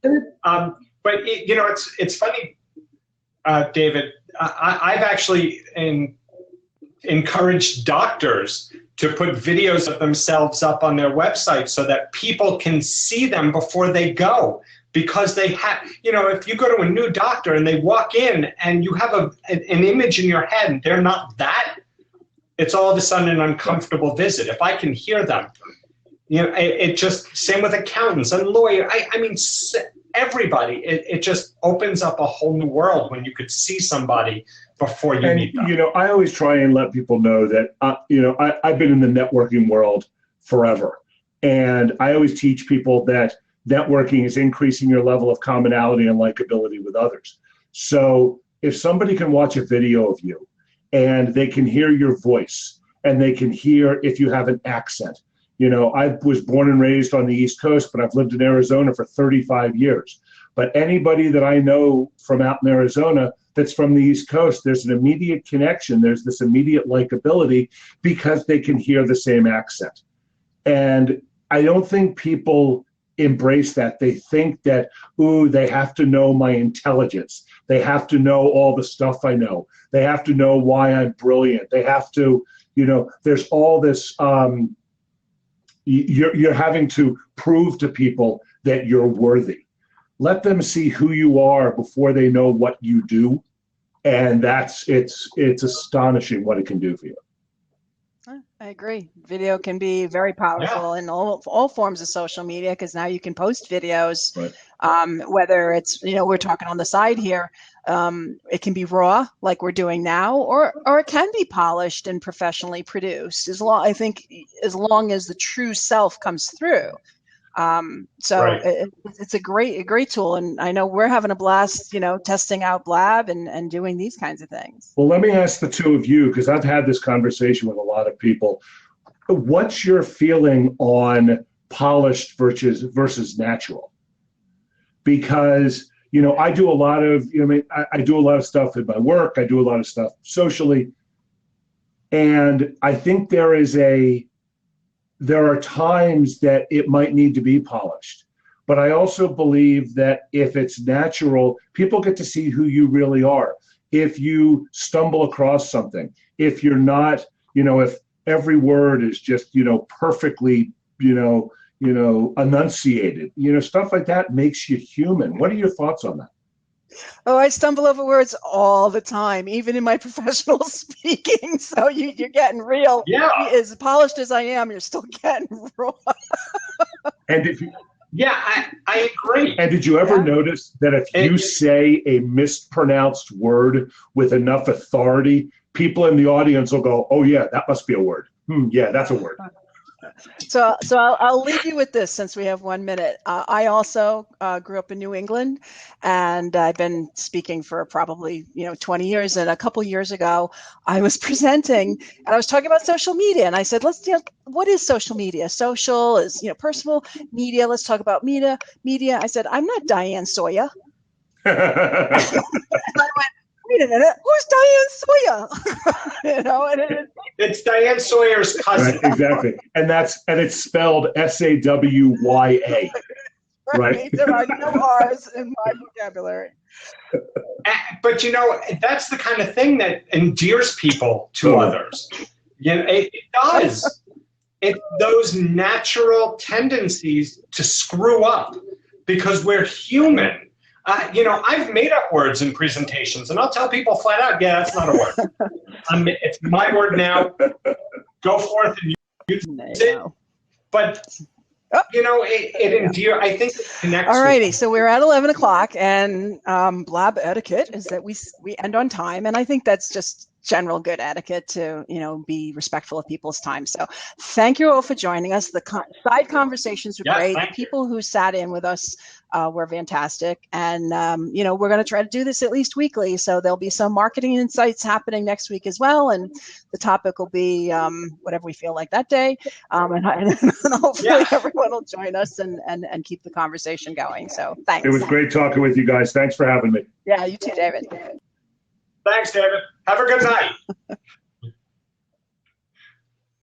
But it's funny, David. I've actually encouraged doctors to put videos of themselves up on their website so that people can see them before they go. Because they have, if you go to a new doctor and they walk in and you have an image in your head and they're not that, it's all of a sudden an uncomfortable visit. If I can hear them, it just, same with accountants and lawyers. I mean, everybody, it just opens up a whole new world when you could see somebody before you meet them. I always try and let people know that, I've been in the networking world forever. And I always teach people that networking is increasing your level of commonality and likability with others. So if somebody can watch a video of you and they can hear your voice and they can hear if you have an accent. I was born and raised on the East Coast, but I've lived in Arizona for 35 years. But anybody that I know from out in Arizona that's from the East Coast, there's an immediate connection. There's this immediate likability because they can hear the same accent. And I don't think people embrace that. They think that, they have to know my intelligence. They have to know all the stuff I know. They have to know why I'm brilliant. They have to, there's all this, you're having to prove to people that you're worthy. Let them see who you are before they know what you do. And it's astonishing what it can do for you. I agree. Video can be very powerful in all forms of social media, because now you can post videos, right. Whether it's, we're talking on the side here, it can be raw like we're doing now, or it can be polished and professionally produced, as long as the true self comes through. It's a great tool, and I know we're having a blast, testing out Blab and doing these kinds of things. Well, let me ask the two of you, because I've had this conversation with a lot of people. What's your feeling on polished versus natural? Because I do a lot of I do a lot of stuff in my work. I do a lot of stuff socially, and I think there are times that it might need to be polished. But I also believe that if it's natural, people get to see who you really are. If you stumble across something, if you're not, if every word is just, perfectly, enunciated, stuff like that makes you human. What are your thoughts on that? Oh, I stumble over words all the time, even in my professional speaking. So you're getting real. Yeah. As polished as I am, you're still getting raw. And if you, I agree. And did you ever notice that if you say a mispronounced word with enough authority, people in the audience will go, "Oh yeah, that must be a word. Yeah, that's a word." So I'll leave you with this since we have 1 minute. I also grew up in New England, and I've been speaking for probably 20 years. And a couple years ago, I was presenting, and I was talking about social media. And I said, what is social media? Social is personal media. Let's talk about media. I said, I'm not Diane Sawyer. And I went, wait a minute, who's Diane Sawyer? It's Diane Sawyer's cousin. Right, exactly, and it's spelled Sawya. Right. There are no R's in my vocabulary. But that's the kind of thing that endears people to others. It does. It's those natural tendencies to screw up because we're human. I've made up words in presentations, and I'll tell people flat out, yeah, that's not a word. It's my word now. Go forth and use it. But, it endears, I think it connects. All righty, so we're at 11 o'clock, and Blab etiquette is that we end on time, and I think that's just general good etiquette to be respectful of people's time. So thank you all for joining us. The side conversations were great. The people who sat in with us were fantastic, and we're going to try to do this at least weekly. So there'll be some marketing insights happening next week as well, and the topic will be whatever we feel like that day, and hopefully everyone will join us and keep the conversation going. So thanks. It was great talking with you guys. Thanks for having me. Yeah, you too, David. Thanks, David. Have a good night.